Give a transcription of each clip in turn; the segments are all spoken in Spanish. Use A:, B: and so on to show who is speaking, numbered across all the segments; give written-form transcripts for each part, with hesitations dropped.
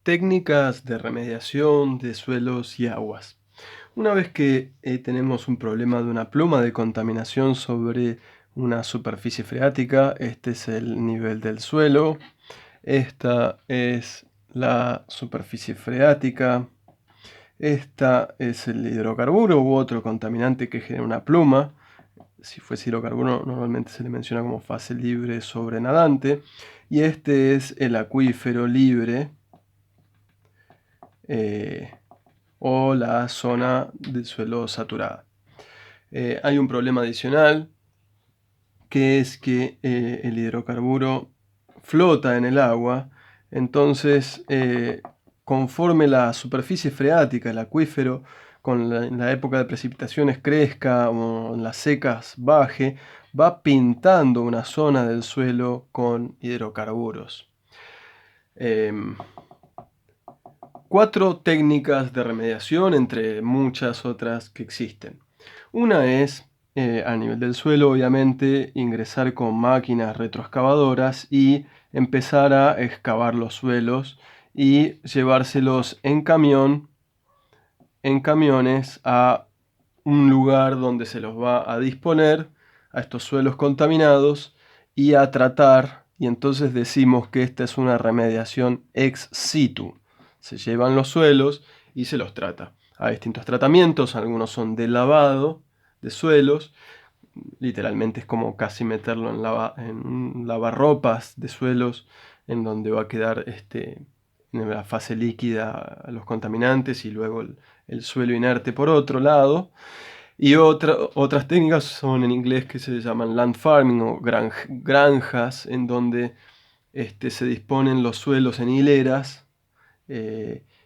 A: Técnicas de remediación de suelos y aguas. Una vez que tenemos un problema de una pluma de contaminación sobre una superficie freática, este es el nivel del suelo, esta es la superficie freática, esta es el hidrocarburo u otro contaminante que genera una pluma. Si fuese hidrocarburo, normalmente se le menciona como fase libre sobrenadante, y este es el acuífero libre o la zona del suelo saturada. Hay un problema adicional, que es que el hidrocarburo flota en el agua. Entonces, conforme la superficie freática, el acuífero, en la época de precipitaciones crezca o en las secas baje, va pintando una zona del suelo con hidrocarburos. 4 técnicas de remediación entre muchas otras que existen. Una es, a nivel del suelo, obviamente, ingresar con máquinas retroexcavadoras y empezar a excavar los suelos y llevárselos en camión, en camiones, a un lugar donde se los va a disponer a estos suelos contaminados y a tratar, y entonces decimos que esta es una remediación ex situ. Se llevan los suelos y se los trata. Hay distintos tratamientos, algunos son de lavado de suelos, literalmente es como casi meterlo en un lavarropas de suelos, en donde va a quedar en la fase líquida los contaminantes y luego el suelo inerte por otro lado. Y otras técnicas son en inglés que se llaman land farming o granjas, en donde se disponen los suelos en hileras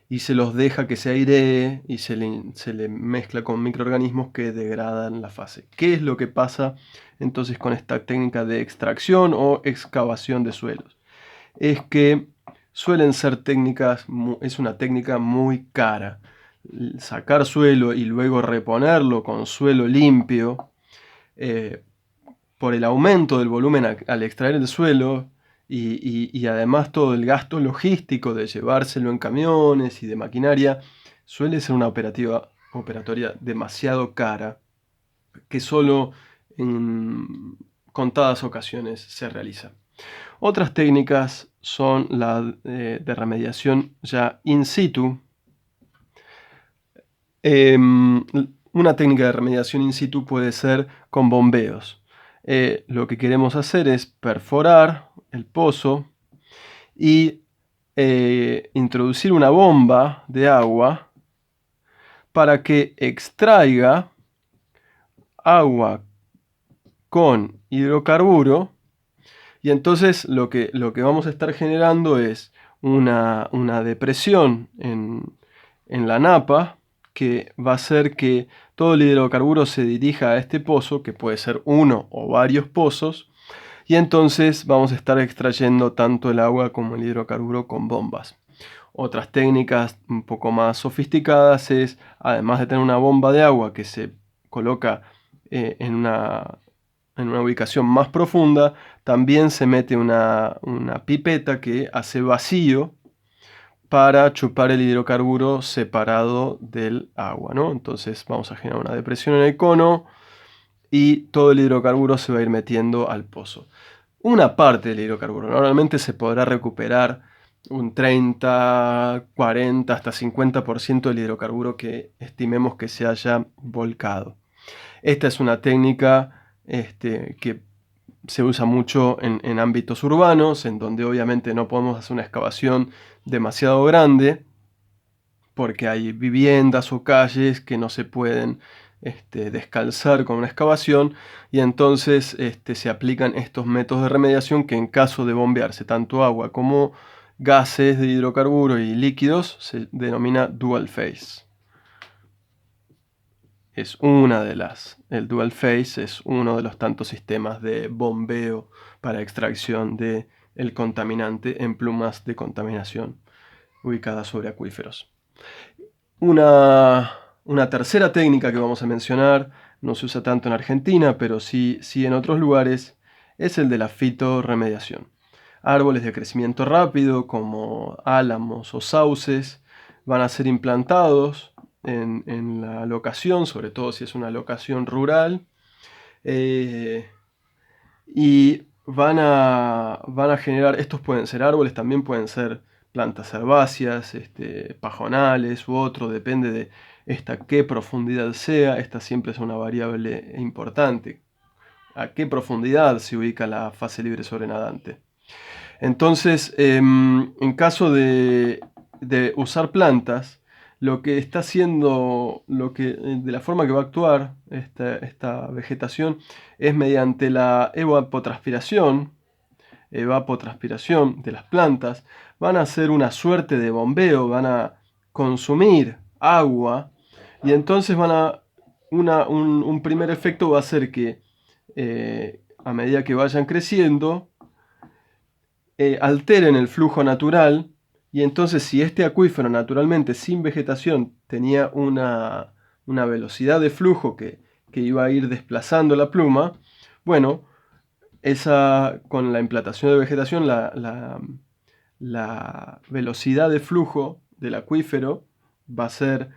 A: y se los deja que se airee y se le mezcla con microorganismos que degradan la fase. ¿Qué es lo que pasa entonces con esta técnica de extracción o excavación de suelos? Es que suelen ser técnicas, es una técnica muy cara. Sacar suelo y luego reponerlo con suelo limpio, por el aumento del volumen al extraer el suelo y además todo el gasto logístico de llevárselo en camiones y de maquinaria, suele ser una operatoria demasiado cara que solo en contadas ocasiones se realiza. Otras técnicas son la de remediación ya in situ. Una técnica de remediación in situ puede ser con bombeos. Lo que queremos hacer es perforar el pozo y introducir una bomba de agua para que extraiga agua con hidrocarburo, y entonces lo que vamos a estar generando es una depresión en la napa, que va a hacer que todo el hidrocarburo se dirija a este pozo, que puede ser uno o varios pozos, y entonces vamos a estar extrayendo tanto el agua como el hidrocarburo con bombas. Otras técnicas un poco más sofisticadas es, además de tener una bomba de agua que se coloca en una ubicación más profunda, también se mete una pipeta que hace vacío para chupar el hidrocarburo separado del agua, ¿no? Entonces vamos a generar una depresión en el cono y todo el hidrocarburo se va a ir metiendo al pozo. Una parte del hidrocarburo, normalmente se podrá recuperar un 30, 40, hasta 50% del hidrocarburo que estimemos que se haya volcado. Esta es una técnica que se usa mucho en ámbitos urbanos, en donde obviamente no podemos hacer una excavación demasiado grande, porque hay viviendas o calles que no se pueden descalzar con una excavación, y entonces se aplican estos métodos de remediación que, en caso de bombearse tanto agua como gases de hidrocarburo y líquidos, se denomina dual phase. El dual phase es uno de los tantos sistemas de bombeo para extracción de el contaminante en plumas de contaminación ubicadas sobre acuíferos. Una tercera técnica que vamos a mencionar, no se usa tanto en Argentina, pero sí en otros lugares, es el de la fitorremediación. árboles de crecimiento rápido como álamos o sauces van a ser implantados en la locación, sobre todo si es una locación rural, eh, y van a generar, estos pueden ser árboles, también pueden ser plantas herbáceas, pajonales u otro, depende de qué profundidad sea. Esta siempre es una variable importante. ¿A qué profundidad se ubica la fase libre sobrenadante? Entonces, en caso de usar plantas, lo que está haciendo, de la forma que va a actuar esta vegetación es mediante la evapotranspiración de las plantas. Van a hacer una suerte de bombeo, van a consumir agua y entonces un primer efecto va a ser que a medida que vayan creciendo, alteren el flujo natural, y entonces si este acuífero naturalmente sin vegetación tenía una velocidad de flujo que iba a ir desplazando la pluma, bueno, con la implantación de vegetación la velocidad de flujo del acuífero va a ser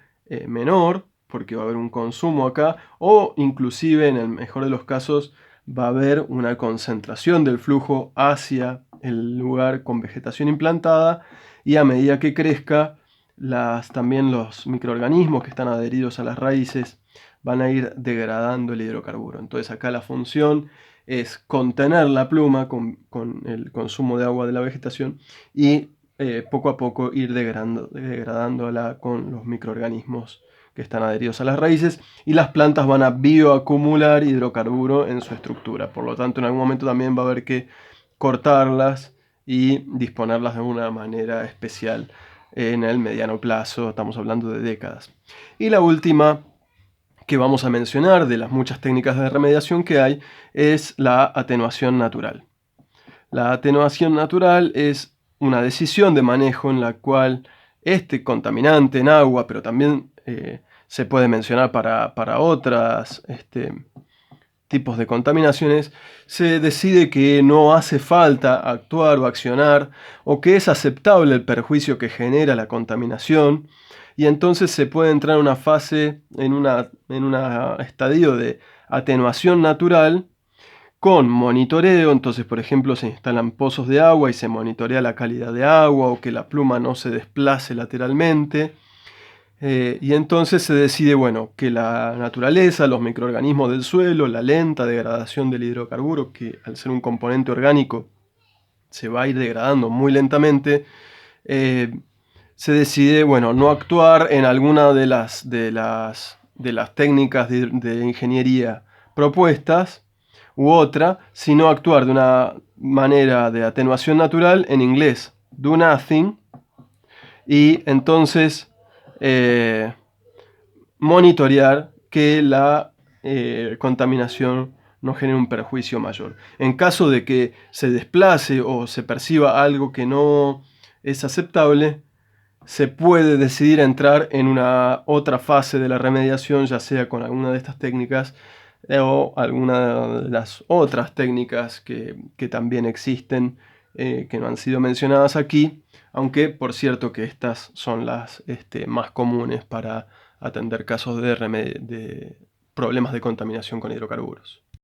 A: menor, porque va a haber un consumo acá, o inclusive en el mejor de los casos va a haber una concentración del flujo hacia el lugar con vegetación implantada, y a medida que crezca, también los microorganismos que están adheridos a las raíces van a ir degradando el hidrocarburo. Entonces acá la función es contener la pluma con el consumo de agua de la vegetación y poco a poco ir degradándola con los microorganismos que están adheridos a las raíces, y las plantas van a bioacumular hidrocarburo en su estructura. Por lo tanto, en algún momento también va a haber que cortarlas y disponerlas de una manera especial en el mediano plazo. Estamos hablando de décadas. Y la última que vamos a mencionar de las muchas técnicas de remediación que hay es la atenuación natural. La atenuación natural es una decisión de manejo en la cual este contaminante en agua, pero también se puede mencionar para otros tipos de contaminaciones, se decide que no hace falta actuar o accionar, o que es aceptable el perjuicio que genera la contaminación, y entonces se puede entrar en una fase, en un estadio de atenuación natural con monitoreo. Entonces, por ejemplo, se instalan pozos de agua y se monitorea la calidad de agua, o que la pluma no se desplace lateralmente. Y entonces se decide, bueno, que la naturaleza, los microorganismos del suelo, la lenta degradación del hidrocarburo, que al ser un componente orgánico se va a ir degradando muy lentamente, se decide, bueno, no actuar en alguna de las técnicas de ingeniería propuestas u otra, sino actuar de una manera de atenuación natural, en inglés do nothing, y entonces monitorear que la contaminación no genere un perjuicio mayor. En caso de que se desplace o se perciba algo que no es aceptable, se puede decidir entrar en una otra fase de la remediación, ya sea con alguna de estas técnicas o alguna de las otras técnicas que también existen, que no han sido mencionadas aquí, aunque por cierto que estas son las más comunes para atender casos de problemas de contaminación con hidrocarburos.